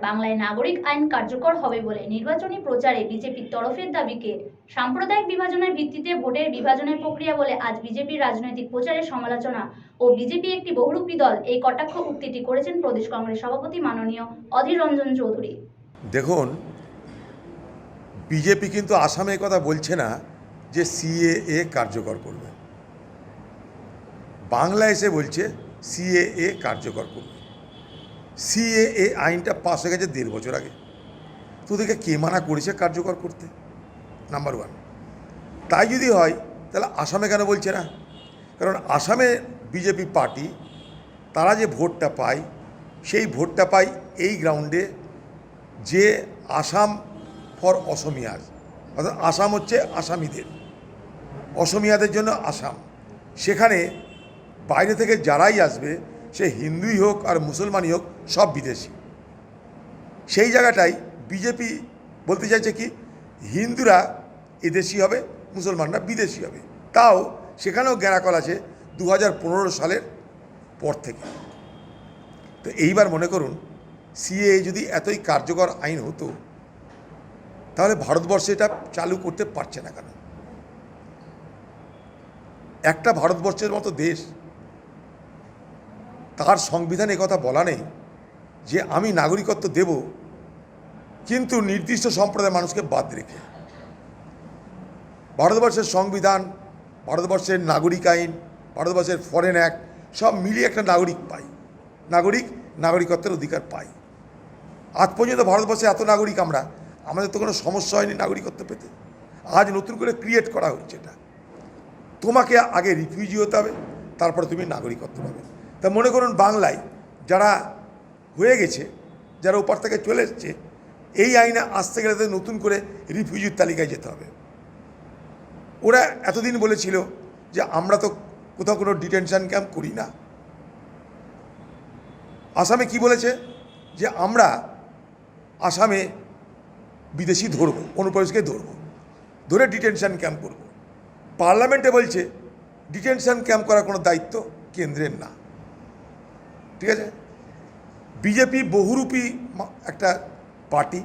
বাংলায় নাগরিক আইন কার্যকর হবে বলে নির্বাচনী প্রচারে বিজেপির তরফের দাবিকে সাম্প্রদায়িক বিভাজনের ভিত্তিতে ভোটের বিভাজনের প্রক্রিয়া বলে আজ বিজেপির রাজনৈতিক প্রচারের সমালোচনা ও বিজেপি একটি বহুরূপী দল এই কটাক্ষ উক্তিটি করেছেন প্রদেশ কংগ্রেস সভাপতি মাননীয় অধীর রঞ্জন চৌধুরী। দেখুন, বিজেপি কিন্তু আসামে কথা বলছে না যে সিএএ কার্যকর করবে, বাংলা এসে বলছে সিএএ কার্যকর করবে। সিএএ আইনটা পাস হয়ে গেছে 1.5 বছর আগে, তো ওদেরকে কে মানা করেছে কার্যকর করতে? নাম্বার 1। তাই যদি হয় তাহলে আসামে কেন বলছে না? কারণ আসামে বিজেপি পার্টি তারা যে ভোটটা পায় সেই ভোটটা পায় এই গ্রাউন্ডে যে আসাম ফর অসমিয়াজ, অর্থাৎ আসাম হচ্ছে আসামিদের, অসমিয়াদের জন্য আসাম। সেখানে বাইরে থেকে যারাই আসবে, সে হিন্দুই হোক আর মুসলমানই হোক, সব বিদেশি। সেই জায়গাটাই বিজেপি বলতে চাইছে কি, হিন্দুরা এদেশি হবে, মুসলমানরা বিদেশি হবে। তাও সেখানেও গ্যারাকল আছে 2015 সালের পর থেকে। তো এইবার মনে করুন, সিএএ যদি এতই কার্যকর আইন হতো তাহলে ভারতবর্ষে এটা চালু করতে পারছে না কেন? একটা ভারতবর্ষের মতো দেশ, তার সংবিধানে কথা বলা নেই যে আমি নাগরিকত্ব দেব, কিন্তু নির্দিষ্ট সম্প্রদায়ের মানুষকে বাদ রেখে। ভারতবর্ষের সংবিধান, ভারতবর্ষের নাগরিক আইন, ভারতবর্ষের ফরেন অ্যাক্ট সব মিলিয়ে একটা নাগরিক পাই, নাগরিকত্বের অধিকার পাই। আজ পর্যন্ত ভারতবর্ষে এত নাগরিক আমরা, আমাদের তো কোনো সমস্যা হয়নি নাগরিকত্ব পেতে। আজ নতুন করে ক্রিয়েট করা হচ্ছে এটা। তোমাকে আগে রিফিউজি হতে হবে, তারপরে তুমি নাগরিকত্ব পাবে। তা মনে করুন বাংলায় যারা হয়ে গেছে, যারা ওপার থেকে চলে এসছে, এই আইনে আসতে গেলে তাদের নতুন করে রিফিউজির তালিকায় যেতে হবে। ওরা এতদিন বলেছিল যে আমরা তো কোথাও কোনো ডিটেনশন ক্যাম্প করি না। আসামে কি বলেছে যে আমরা আসামে বিদেশি ধরব, অনুপ্রবেশকে ধরে ডিটেনশন ক্যাম্প করব। পার্লামেন্টে বলছে ডিটেনশন ক্যাম্প করার কোনো দায়িত্ব কেন্দ্রের না। ঠিক আছে, বিজেপি বহুরূপী একটা পার্টি,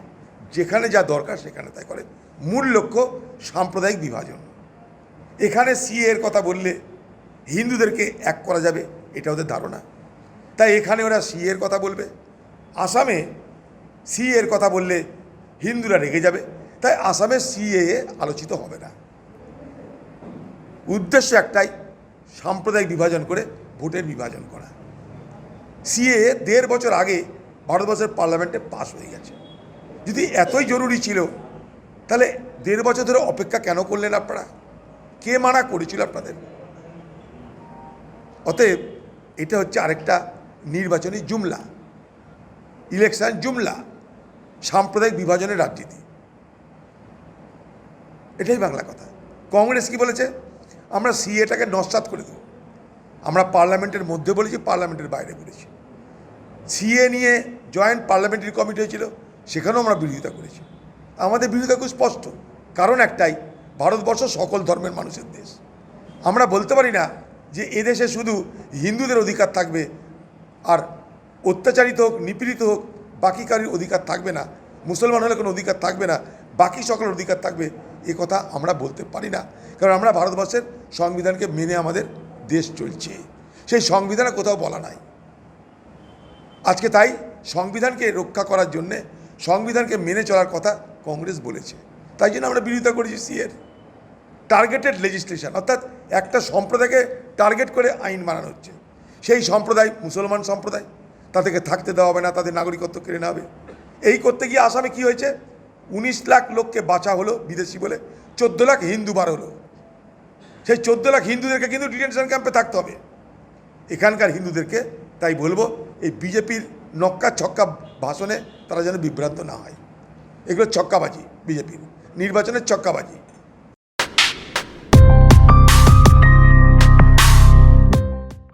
যেখানে যা দরকার সেখানে তাই করে। মূল লক্ষ্য সাম্প্রদায়িক বিভাজন। এখানে সিএর কথা বললে হিন্দুদেরকে এক করা যাবে, এটা ওদের ধারণা। তাই এখানে ওরা সিএর কথা বলবে। আসামে সিএর কথা বললে হিন্দুরা রেগে যাবে, তাই আসামে সিএএ আলোচিত হবে না। উদ্দেশ্য একটাই, সাম্প্রদায়িক বিভাজন করে ভোটের বিভাজন করা। সিএএ 1.5 বছর আগে ভারতবর্ষের পার্লামেন্টে পাস হয়ে গেছে। যদি এতই জরুরি ছিল তাহলে 1.5 বছর ধরে অপেক্ষা কেন করলেন আপনারা? কে মানা করেছিল আপনাদের? অতএব এটা হচ্ছে আরেকটা নির্বাচনী জুমলা, ইলেকশন জুমলা, সাম্প্রদায়িক বিভাজনের রাজনীতি। এটাই বাংলা কথা। কংগ্রেস কি বলেছে? আমরা সিএটাকে নস্যাৎ করে দেব। আমরা পার্লামেন্টের মধ্যে বলেছি, পার্লামেন্টের বাইরে বলেছি। সিএ নিয়ে জয়েন্ট পার্লামেন্টারি কমিটি হয়েছিল, সেখানেও আমরা বিরোধিতা করেছি। আমাদের বিরোধিতা খুব স্পষ্ট, কারণ একটাই, ভারতবর্ষ সকল ধর্মের মানুষের দেশ। আমরা বলতে পারি না যে এদেশে শুধু হিন্দুদের অধিকার থাকবে আর অত্যাচারিত হোক, নিপীড়িত হোক, বাকি কারোর অধিকার থাকবে না, মুসলমান হলে কোনো অধিকার থাকবে না, বাকি সকলের অধিকার থাকবে, এ কথা আমরা বলতে পারি না। কারণ আমরা ভারতবর্ষের সংবিধানকে মেনে আমাদের দেশ চলছে, সেই সংবিধানে কোথাও বলা নাই। আজকে তাই সংবিধানকে রক্ষা করার জন্যে, সংবিধানকে মেনে চলার কথা কংগ্রেস বলেছে। তাই জন্য আমরা বিরোধিতা করেছি সিএর। টার্গেটেড লেজিসলেশন, অর্থাৎ একটা সম্প্রদায়কে টার্গেট করে আইন বানানো হচ্ছে। সেই সম্প্রদায় মুসলমান সম্প্রদায়, তাদেরকে থাকতে দেওয়া হবে না, তাদের নাগরিকত্ব কেড়ে নেওয়া হবে। এই করতে গিয়ে আসামে কি হয়েছে? 19 লাখ লোককে বাঁচা হলো বিদেশি বলে, 14 লাখ হিন্দু বার হলো। সেই 14 লাখ হিন্দুদেরকে কিন্তু ডিটেনশন ক্যাম্পে থাকতে হবে। এখানকার হিন্দুদেরকে তাই বলবো, এই বিজেপির নক্কা ছক্কা ভাষণে তারা যেন বিভ্রান্ত না হয়। এগুলো ছক্কাবাজি, বিজেপির নির্বাচনের ছক্কাবাজি।